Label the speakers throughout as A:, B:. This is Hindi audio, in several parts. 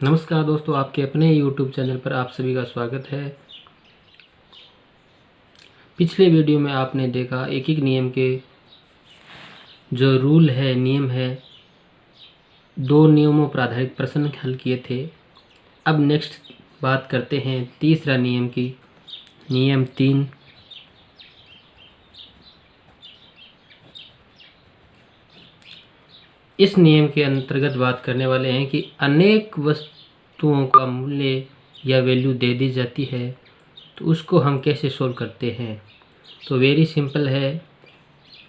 A: नमस्कार दोस्तों, आपके अपने YouTube चैनल पर आप सभी का स्वागत है। पिछले वीडियो में आपने देखा एक एक नियम के जो रूल है, नियम है, 2 नियमों पर आधारित प्रश्न हल किए थे। अब नेक्स्ट बात करते हैं तीसरा नियम की, नियम 3। इस नियम के अंतर्गत बात करने वाले हैं कि अनेक वस्तुओं का मूल्य या वैल्यू दे दी जाती है तो उसको हम कैसे सोल्व करते हैं। तो वेरी सिंपल है,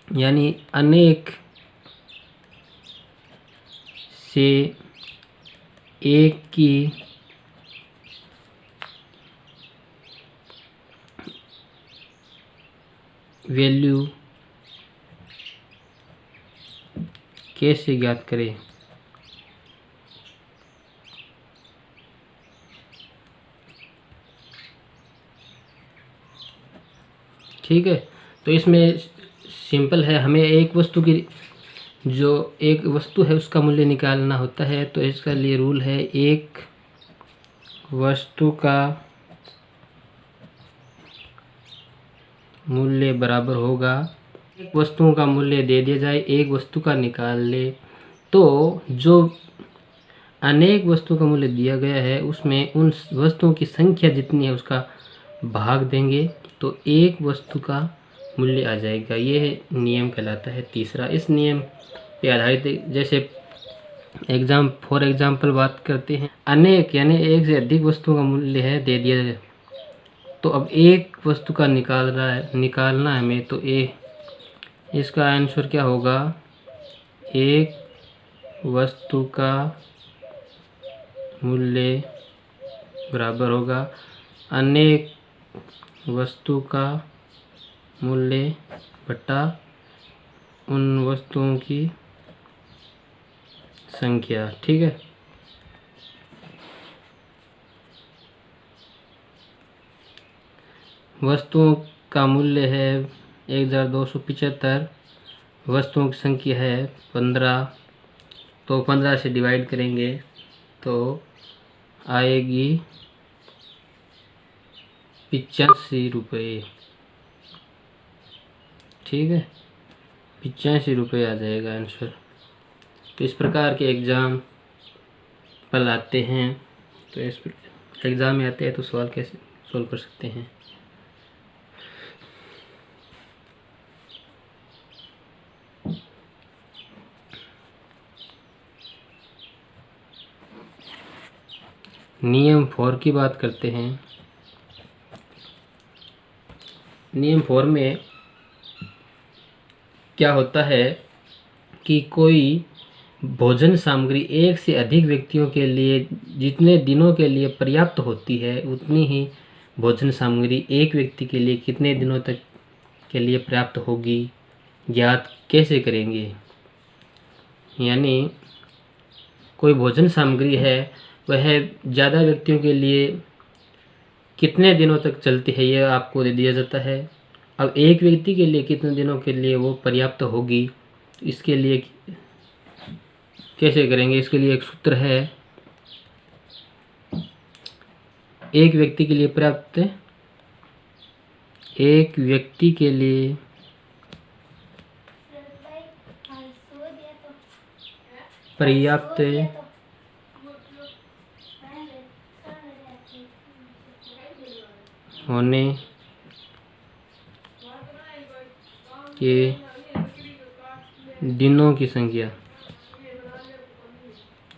A: यानी अनेक से एक की वैल्यू कैसे ज्ञात करें। ठीक है, तो इसमें सिंपल है, हमें एक वस्तु की जो एक वस्तु है उसका मूल्य निकालना होता है। तो इसका लिए रूल है, एक वस्तु का मूल्य बराबर होगा, एक वस्तुओं का मूल्य दे दिया जाए, एक वस्तु का निकाल ले, तो जो अनेक वस्तु का मूल्य दिया गया है उसमें उन वस्तुओं की संख्या जितनी है उसका भाग देंगे तो एक वस्तु का मूल्य आ जाएगा। ये नियम कहलाता है तीसरा। इस नियम पे आधारित जैसे फॉर एग्जाम्पल बात करते हैं, अनेक यानी एक से अधिक वस्तुओं का मूल्य है दे दिया जाए, तो अब एक वस्तु का निकालना है हमें, तो इसका आंसर क्या होगा, एक वस्तु का मूल्य बराबर होगा अनेक वस्तु का मूल्य बटा उन वस्तुओं की संख्या। ठीक है, वस्तुओं का मूल्य है 1275, वस्तुओं की संख्या है 15, तो 15 से डिवाइड करेंगे तो आएगी 85 रुपये। ठीक है, 85 रुपये आ जाएगा आंसर। तो इस प्रकार के एग्ज़ाम पल आते हैं, तो इस एग्ज़ाम में आते हैं तो सवाल कैसे सोल्व कर सकते हैं। नियम 4 की बात करते हैं। नियम 4 में क्या होता है कि कोई भोजन सामग्री एक से अधिक व्यक्तियों के लिए जितने दिनों के लिए पर्याप्त होती है उतनी ही भोजन सामग्री एक व्यक्ति के लिए कितने दिनों तक के लिए पर्याप्त होगी, ज्ञात कैसे करेंगे। यानी कोई भोजन सामग्री है वह ज़्यादा व्यक्तियों के लिए कितने दिनों तक चलती है यह आपको दे दिया जाता है। अब एक व्यक्ति के लिए कितने दिनों के लिए वो पर्याप्त होगी, तो इसके लिए कैसे करेंगे। इसके लिए एक सूत्र है, एक व्यक्ति के लिए पर्याप्त, एक व्यक्ति के लिए पर्याप्त होने के दिनों की संख्या,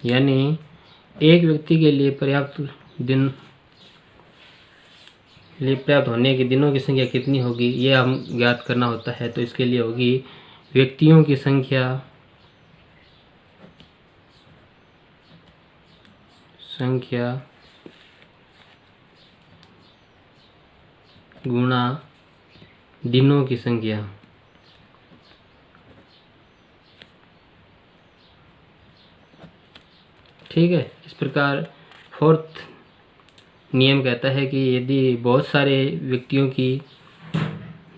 A: यानी एक व्यक्ति के लिए पर्याप्त होने के दिनों की संख्या कितनी होगी ये हम ज्ञात करना होता है। तो इसके लिए होगी व्यक्तियों की संख्या गुणा दिनों की संख्या। ठीक है, इस प्रकार फोर्थ नियम कहता है कि यदि बहुत सारे व्यक्तियों की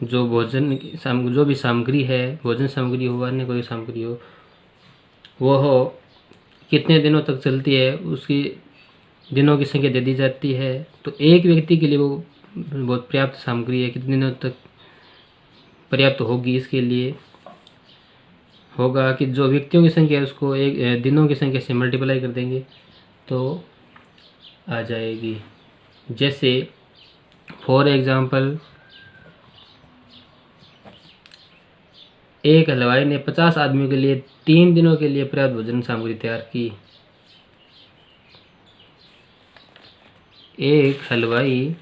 A: जो भी सामग्री है, भोजन सामग्री हो अन्य कोई सामग्री हो, वो कितने दिनों तक चलती है उसकी दिनों की संख्या दे दी जाती है, तो एक व्यक्ति के लिए वो बहुत पर्याप्त सामग्री है। कितने दिनों तक पर्याप्त होगी, इसके लिए होगा कि जो व्यक्तियों की संख्या है उसको एक दिनों की संख्या से मल्टीप्लाई कर देंगे तो आ जाएगी। जैसे फॉर एग्जांपल एक हलवाई ने 50 आदमियों के लिए 3 दिनों के लिए पर्याप्त भोजन सामग्री तैयार की। एक हलवाई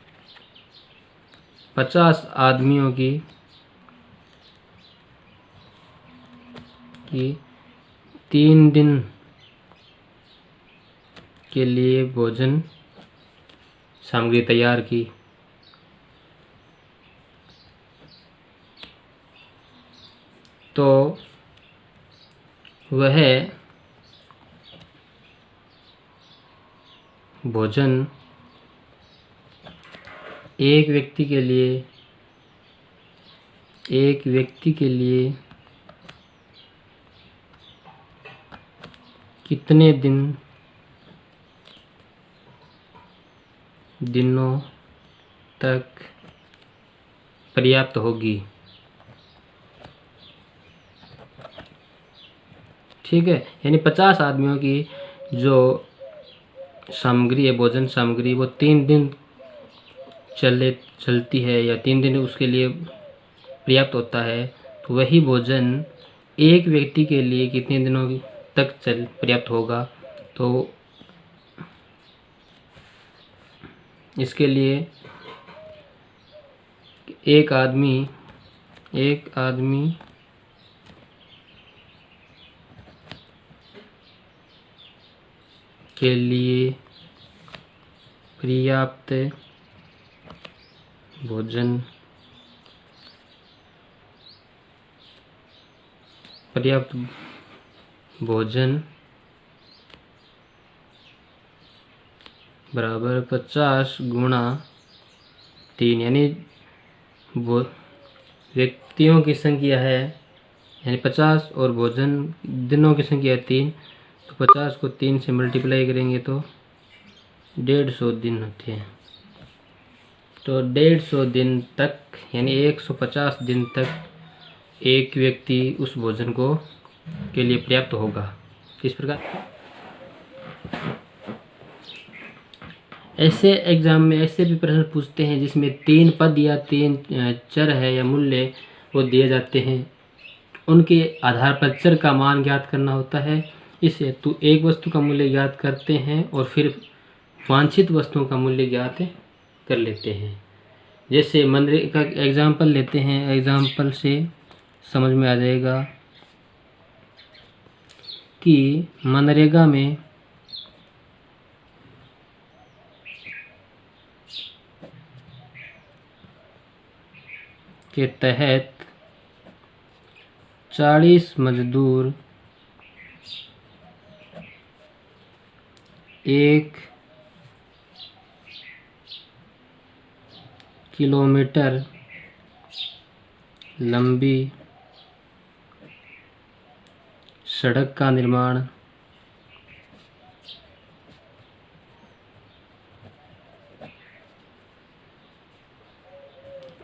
A: 50 आदमियों की 3 दिन के लिए भोजन सामग्री तैयार की। तो वह भोजन एक व्यक्ति के लिए कितने दिनों तक पर्याप्त होगी। ठीक है, यानी 50 आदमियों की जो सामग्री है, भोजन सामग्री, वो 3 दिन चलती है या 3 दिन उसके लिए पर्याप्त होता है, तो वही भोजन एक व्यक्ति के लिए कितने दिनों तक पर्याप्त होगा। तो इसके लिए एक आदमी के लिए पर्याप्त भोजन बराबर 50 गुणा 3, यानी वो व्यक्तियों की संख्या है यानी 50 और भोजन दिनों की संख्या है 3, तो 50 को 3 से मल्टीप्लाई करेंगे तो 150 दिन होते हैं। तो 150 दिन तक यानी 150 दिन तक एक व्यक्ति उस भोजन के लिए पर्याप्त होगा। इस प्रकार ऐसे एग्जाम में ऐसे भी प्रश्न पूछते हैं जिसमें 3 पद या 3 चर है या मूल्य वो दिए जाते हैं, उनके आधार पर चर का मान ज्ञात करना होता है। इस हेतु एक वस्तु का मूल्य ज्ञात करते हैं और फिर वांछित वस्तुओं का मूल्य ज्ञात कर लेते हैं। जैसे मनरेगा का एग्जाम्पल लेते हैं, एग्जाम्पल से समझ में आ जाएगा कि मनरेगा में के तहत 40 मजदूर 1 किलोमीटर लंबी सड़क का निर्माण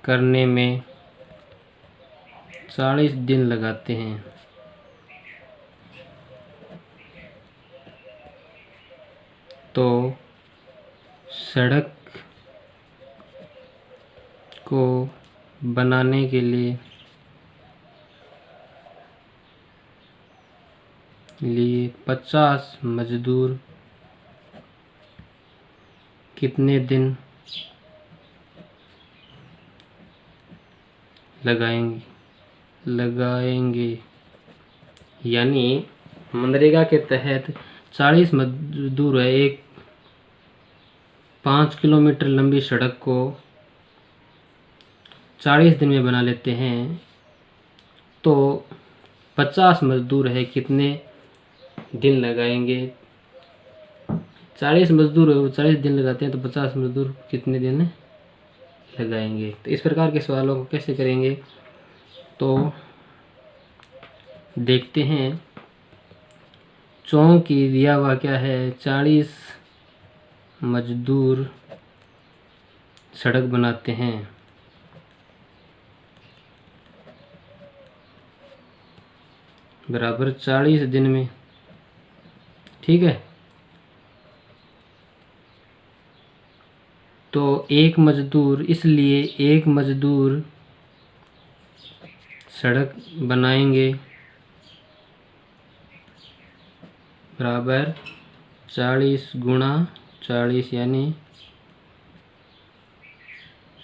A: करने में 40 दिन लगाते हैं। तो सड़क को बनाने के लिए 50 मजदूर कितने दिन लगाएंगे। यानी मनरेगा के तहत 40 मजदूर है, एक 5 किलोमीटर लंबी सड़क को 40 दिन में बना लेते हैं, तो 50 मजदूर है कितने दिन लगाएंगे। 40 मजदूर 40 दिन लगाते हैं, तो 50 मजदूर कितने दिन लगाएंगे। तो इस प्रकार के सवालों को कैसे करेंगे तो देखते हैं। चौकी दिया हुआ क्या है, 40 मजदूर सड़क बनाते हैं बराबर 40 दिन में। ठीक है, तो एक मजदूर, इसलिए एक मजदूर सड़क बनाएंगे बराबर 40 गुणा 40 यानी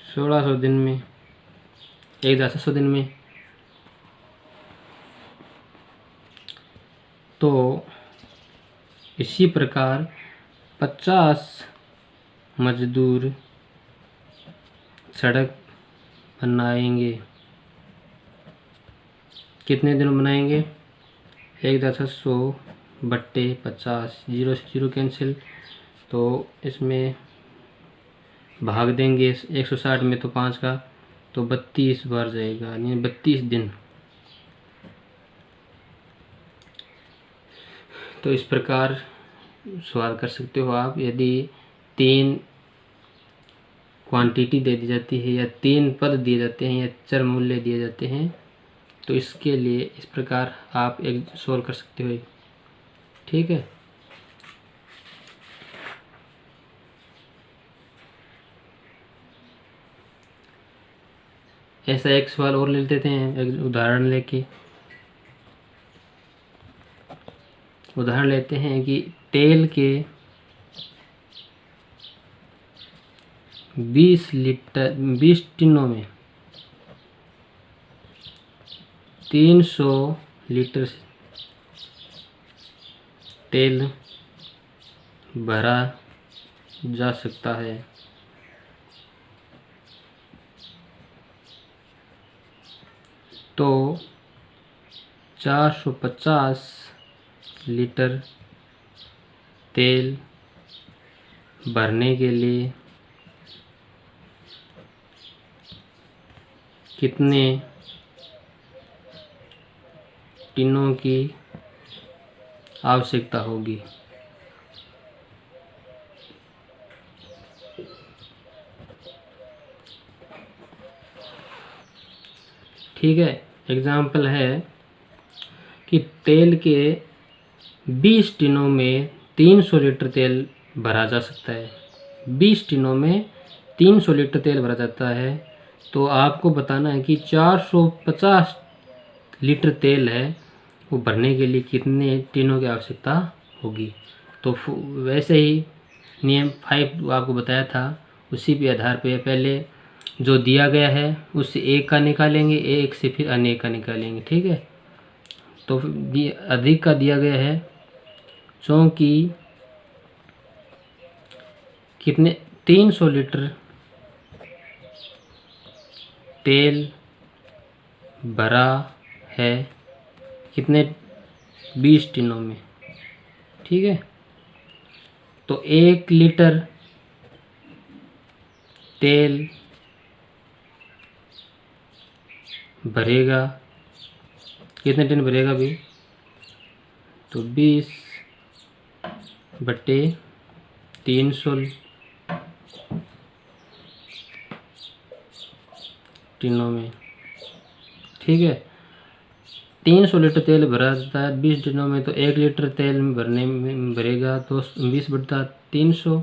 A: 1600 दिन में, 1700 दिन में। तो इसी प्रकार 50 मजदूर सड़क बनाएंगे। कितने दिन बनाएंगे? 1/100 बट्टे 50, 0 से 0 कैंसिल, तो इसमें भाग देंगे 160 में तो 5 का, तो 32 बार जाएगा यानी 32 दिन। तो इस प्रकार सवाल कर सकते हो आप। यदि 3 क्वांटिटी दे दी जाती है या 3 पद दिए जाते हैं या चर मूल्य दिए जाते हैं, तो इसके लिए इस प्रकार आप एक सोल्व कर सकते हो। ठीक है, ऐसा एक सवाल और ले लेते हैं, एक उदाहरण लेके। उदाहरण लेते हैं कि तेल के 20 टिनों में 300 लीटर तेल भरा जा सकता है। तो 450 लीटर तेल भरने के लिए कितने टिनों की आवश्यकता होगी? ठीक है, एग्जाम्पल है कि तेल के 20 टिनों में 300 लीटर तेल भरा जा सकता है। 20 टिनों में 300 लीटर तेल भरा जाता है, तो आपको बताना है कि 450 लीटर तेल है वो भरने के लिए कितने टिनों की आवश्यकता होगी। तो वैसे ही नियम 5 आपको बताया था, उसी के आधार पे पहले जो दिया गया है उससे एक का निकालेंगे, एक से फिर अनेक का निकालेंगे। ठीक है, तो अधिक का दिया गया है चूँकि कितने 300 लीटर तेल भरा है कितने 20 टिनों में। ठीक है, तो 1 लीटर तेल भरेगा, कितने टिन भरेगा भी? तो 20/300 टिनों में। ठीक है, 300 लीटर तेल भरा जाता है 20 टिनों में, तो 1 लीटर तेल भरने में भरेगा तो 20/300।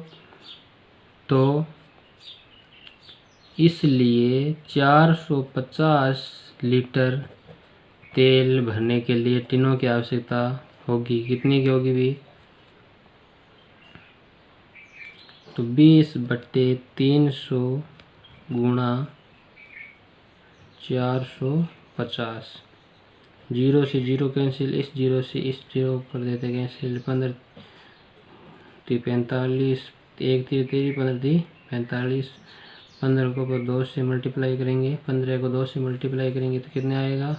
A: तो इसलिए 450 लीटर तेल भरने के लिए टिनों की आवश्यकता होगी। कितनी की होगी भी? तो 20/300 गुणा 450, 0 से 0 कैंसिल, इस 0 से इस 0 कर देते कैंसिल, 15 45, 1 3 3 15 45, 15 को 2 से मल्टीप्लाई करेंगे, 15 को 2 से मल्टीप्लाई करेंगे तो कितने आएगा?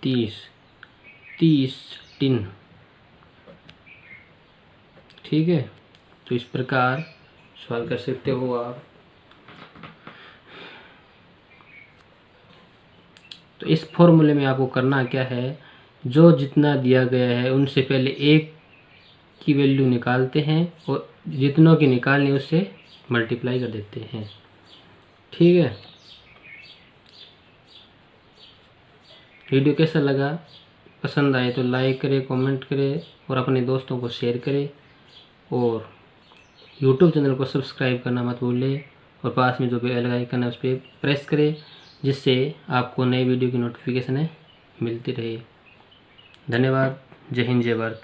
A: 30 टिन। ठीक है, तो इस प्रकार सवाल कर सकते हो आप। तो इस फॉर्मूले में आपको करना क्या है, जो जितना दिया गया है उनसे पहले एक की वैल्यू निकालते हैं और जितनों की निकालनी उससे मल्टीप्लाई कर देते हैं। ठीक है, वीडियो कैसा लगा? पसंद आए तो लाइक करें, कमेंट करें और अपने दोस्तों को शेयर करें और यूट्यूब चैनल को सब्सक्राइब करना मत भूलें और पास में जो बेल आइकन है उस पर प्रेस करें, जिससे आपको नई वीडियो की नोटिफिकेशन मिलती रहे। धन्यवाद। जय हिंद, जय भारत।